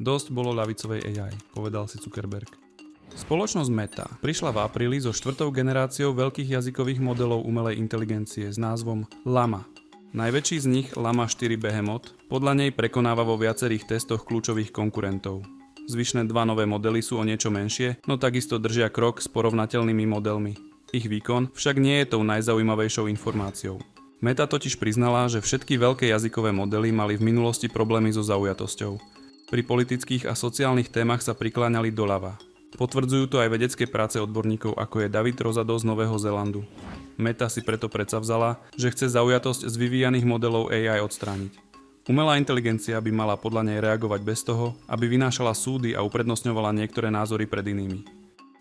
Dosť bolo ľavicovej AI, povedal si Zuckerberg. Spoločnosť Meta prišla v apríli so 4. generáciou veľkých jazykových modelov umelej inteligencie s názvom Llama. Najväčší z nich, Llama 4 Behemoth, podľa nej prekonáva vo viacerých testoch kľúčových konkurentov. Zvyšné dva nové modely sú o niečo menšie, no takisto držia krok s porovnateľnými modelmi. Ich výkon však nie je tou najzaujímavejšou informáciou. Meta totiž priznala, že všetky veľké jazykové modely mali v minulosti problémy so zaujatosťou. Pri politických a sociálnych témach sa prikláňali doľava. Potvrdzujú to aj vedecké práce odborníkov, ako je David Rosado z Nového Zélandu. Meta si preto predsavzala, že chce zaujatosť z vyvíjaných modelov AI odstrániť. Umelá inteligencia by mala podľa nej reagovať bez toho, aby vynášala súdy a uprednostňovala niektoré názory pred inými.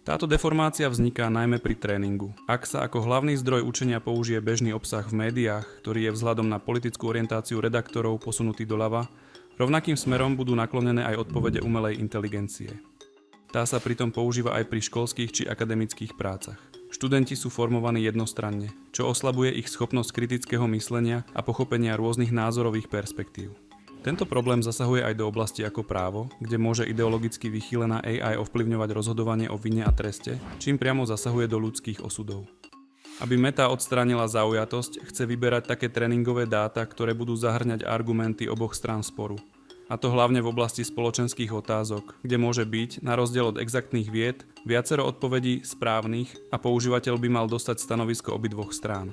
Táto deformácia vzniká najmä pri tréningu. Ak sa ako hlavný zdroj učenia použije bežný obsah v médiách, ktorý je vzhľadom na politickú orientáciu redaktorov posunutý doľava, rovnakým smerom budú naklonené aj odpovede umelej inteligencie. Tá sa pritom používa aj pri školských či akademických prácach. Študenti sú formovaní jednostranne, čo oslabuje ich schopnosť kritického myslenia a pochopenia rôznych názorových perspektív. Tento problém zasahuje aj do oblasti ako právo, kde môže ideologicky vychýlená AI ovplyvňovať rozhodovanie o vine a treste, čím priamo zasahuje do ľudských osudov. Aby Meta odstránila zaujatosť, chce vyberať také tréningové dáta, ktoré budú zahŕňať argumenty oboch strán sporu. A to hlavne v oblasti spoločenských otázok, kde môže byť, na rozdiel od exaktných vied, viacero odpovedí správnych a používateľ by mal dostať stanovisko obidvoch strán.